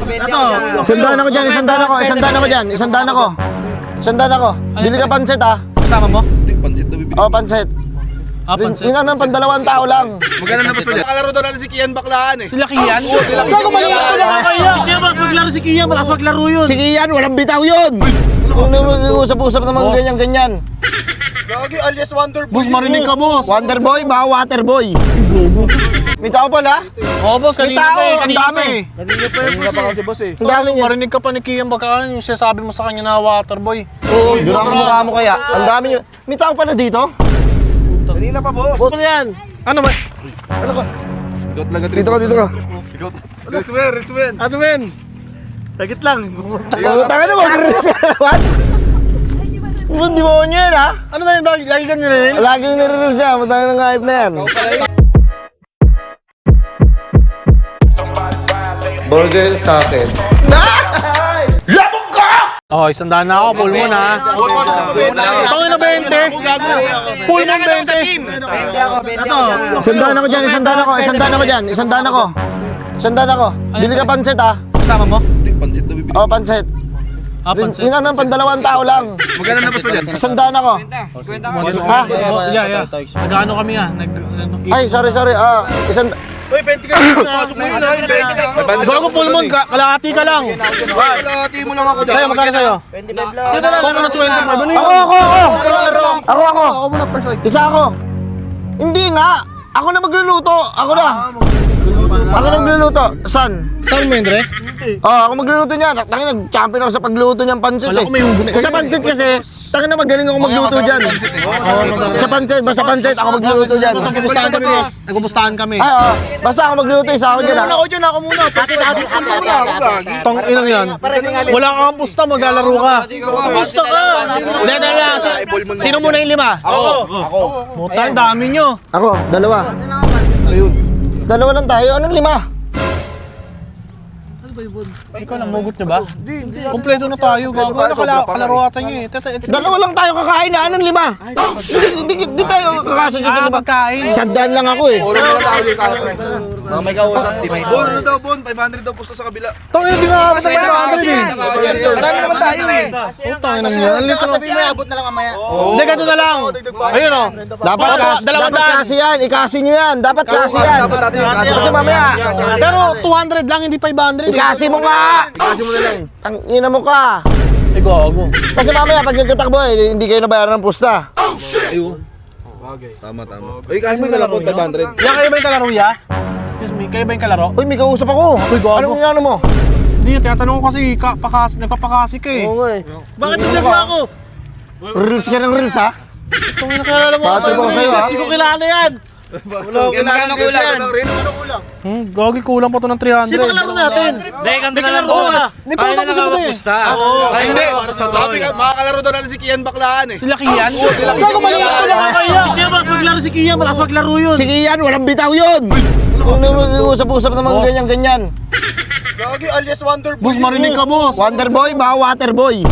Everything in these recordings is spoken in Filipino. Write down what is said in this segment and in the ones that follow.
Isandaan ako dyan, isandaan ako, isandaan ako dyan, isandaan ako. Isandaan ako. Bili ka pansit ha. Kasama mo? Pansit na bibili. Oo, pansit. Pansit. Yun ano, pandalawang tao lang. Magkano na ba sa dyan? Nakalaro daw natin si Kian Baklaan eh. Sila Kian? Oo, sila Kian. Bago maliit ko lang kaya. Hindi naman maglaro si Kian, malakas maglaro yun. Sige yan, walang bitaw yun. Kung nag-uusap-usap naman ganyan-ganyan. Gagi alias Wonderboy. Boss, marinig ka, boss. Wonder Boy, baka Water Boy. May tao pala? Oo, boss, kanina tao, pa eh. ang Kanina dami. pa eh. Kanina pa kasi boss eh. Ang dami niya. Marinig ka pa ni Kian Bakalan yung sinasabi mo sa kanya na Waterboy. Oo, dura ang mukha mo kaya. Ang dami niyo. May tao pala dito? Kanina pa boss. Boss, ano yan? Ano ba? Ano ka? Got lang Dito ka, dito ka. Reswen, Reswen. Ano men? Tagit lang. Tanga na, mag-reservan. Hindi mo niya yan ha? Ano ba yun? Lagi ka nire-rail? Laging nire-reel siya, matang ng hype na yan. Burger sa akin. Labog ka! Oh, isandaan na ako. Full mo na. Tangin na 20. Full mo 20. Isandaan ako dyan, isandaan ako, isandaan ako dyan, isandaan ako. Isandaan ako. Bili ka pansit ha? Kasama mo? Pansit na bibili. Oo, pansit. Pansit. Yun ano, pandalawang tao lang. Magkano na ba sa dyan? Isandaan ako. Ha? Yeah. Nag-ano kami ah. Ay, sorry. Uy, 20 ka Pasok mo yun ha, yung 20 lang. Bago full moon, kalahati ka lang. Kalahati mo lang ako dyan. Sa'yo, magkano sa'yo? Sino na lang? Kung na 25. Ano yun? Ako. Isa ako. Hindi nga. Ako na magluluto. Ako na magluluto. Saan? Saan mo yun, Dre? Ako magluluto niya. Tangin, nag-champion ako sa pagluto niyang pansit Wala ko may hugot. Sa pansit kasi, tangin na magaling ako magluto dyan. Sa pansit, basta pansit, ako magluluto dyan. Nagpupustahan kami, boss. Nagpupustahan kami. Ay, basta ako magluto, isa ako dyan. Ako muna. Kasi natin ako muna. Tang inang yan. Wala kang pusta, maglalaro ka. Pusta ka. Hindi. Sino muna yung 5? Ako. Buta, ang dami nyo. Ako, dalawa. Dalawa lang tayo, anong 5? Ikaw lang, mugot nyo ba? Hindi. Kompleto na tayo. Gago na kalaro ata nyo eh. Dalawa lang tayo kakain na, anong 5? Hindi tayo kakasya sa 5. Pagkain. Sandaan lang ako eh. May kausap, di may Bon, ano daw, Bon? 500 daw pusto sa kabila. Tangin na, di nga ako sa mga eh. Marami naman tayo eh. Putang ina niya. Sabihin mo, abot na lang mamaya. Hindi, ganito na lang. Ayun o. Dapat kasi yan, ikasi nyo yan. Dapat kasi yan. Kasi mamaya, Pero 200 lang, hindi 500. ikasi mo nga. Kasi mo na lang. Ang ina mo ka. Ay, gago. Kasi mamaya pag nagkatakbo hindi kayo nabayaran ng pusta. Tama. Uy, kasi mo na lang po 500. Yan, kayo ba yung kalaro, ya? Excuse me, kayo ba yung kalaro? Uy, may kausap ako. Uy, gago. Anong ano mo? Hindi, tinatanong ko kasi nagpapakasi ka eh. Oo nga eh. Bakit naglag ako? Reels ka ng reels ha? Itong nakilala mo. Bati ko sa'yo, ha? Hindi ko kilala yan. Magkano kulang? Gagi, kulang pa to ng 300. Sino kalaro natin? Dahil kami na lang May kulang pa sila eh. Hindi, sabi ka, makakalaro daw natin si Kian Baklaan eh. Sila Kian? Bago maliit ko lang kaya. Hindi naman maglaro si Kian, malakas maglaro yun. Sige yan, walang bitaw yun. Kung nag-uusap-usap naman ganyan-ganyan. Gagi alias Wonderboy. Boss, marinig ka, boss. Wonder Boy, baka Water Boy.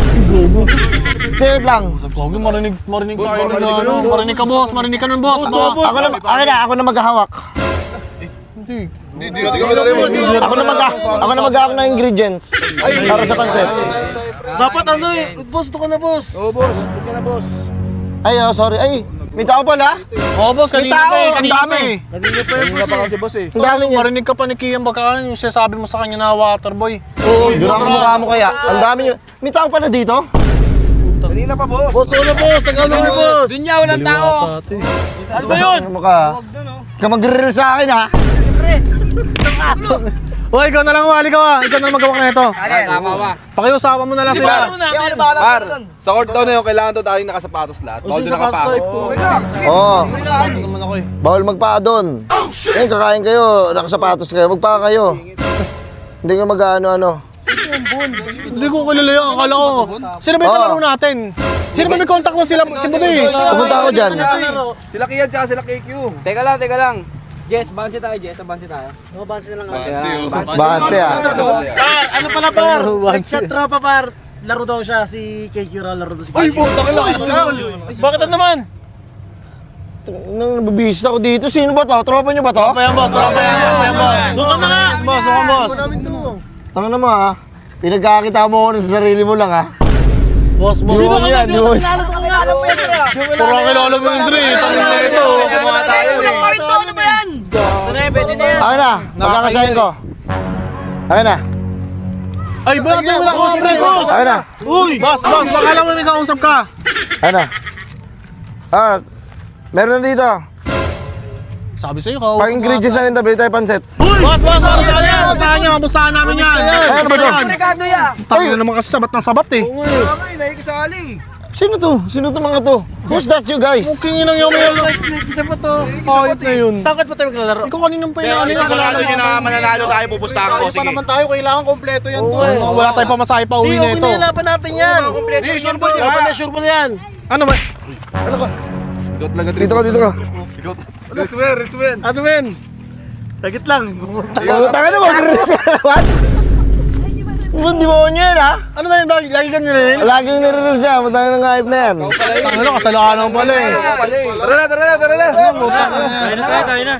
Wait lang. Gagi, marinig tayo na ano. Marinig ka, boss. Marinig ka nun, boss. Ako na maghahawak. Hindi. Hindi ka kilala mo. Ako na maghahawak ng ingredients. Para sa pansit. Dapat ano eh. Boss, ito ka na, boss. Oo, boss. Ito na, boss. Ay, sorry. Ay, may tao pala. Oo, boss. May Kanina tao, pa eh. ang Kanina dami. pa eh. Kanina pa kasi boss eh. Ang dami niya. Marinig ka pa ni Kian Bakalan yung sinasabi mo sa kanya na Waterboy. Oo, dura ang mukha mo kaya. Ang dami niyo. May tao pala dito? Kanina pa, boss. Boss, wala boss. Nag-ano ni boss. Doon niya, walang tao. Ano ba yun? Ano mo ka? Ka mag-reel sa akin ha? O, ikaw na lang wali ka wa. Ikaw na lang magawak na ito. Tama ba? Pakiusapan mo na lang sila. Par, sa court daw na yun, kailangan daw tayong nakasapatos lahat. Bawal doon nakapako. Okay lang. Oo. Patos naman ako eh. Bawal magpaa doon. Eh, kakain kayo, nakasapatos kayo, magpaa kayo. Hindi ka mag-ano-ano. Hindi ko kilala yun. Akala ko. Sino ba yung kalaro natin? Sino ba may contact mo sila? Si Buday. Pupunta ako dyan. Sila Kian tsaka sila KQ. Teka lang. Jess, bansi tayo, Jess. Bansi tayo. Oo, bansi na lang. Bakit siya? Ano pala par? Sa tropa par, laro daw siya si KQ laro daw si KQ. Ay, puta ka lang. Bakit ano naman? Nang nabibihis ako dito, sino ba to? Tropa nyo ba to? Tropa yan boss. Tropa yan boss. Doon ka na nga! Boss, boss. Tanga na mo ha. Pinagkakita mo ako sa sarili mo lang ha. Boss, Di mo yan, di mo yan. Puro ang kilala mo yung Dre. Tangin na ito. Gumawa tayo eh. Akin na, magkakasahin ko. Akin na, Ay, bakit mo wala ko Dre? Boss! akin na, Uy! Boss, baka lang may kausap ka. akin na. Meron na dito. Sabi sa'yo, kausap Pang ingredients na rin tabi tayo pansit. Boss, bustahan yan! Bustahan nyo! Bustahan namin yan! Ano ba to? Ricardo ya! Tangin na naman kasi sabat ng sabat eh. Sino to? Sino to mga to? Who's that you guys? Mukhang yun ang yung mga Isa pa to. kahit na yun. Saan pa tayo maglalaro? Ikaw kaninang pa yun. Sigurado nyo na mananalo tayo, pupustahan ko. Sige. tayo, kailangan kompleto yan to. Wala tayong pamasahe pa uwi na ito. Nilalaban natin yan. Hindi, sure ball Laban ka. na sure ball yan. Ano ba? Dito ka, dito ka. Ano men? Tagit lang. Tanga na mo. What? Ibang demonyo yan ha? Ano ba yun? Lagi ka nire-reel? Laging nire-reel siya. Matangin ng hype na yan. Tangin na, kasalanan pala eh. Tara na. Tayo na.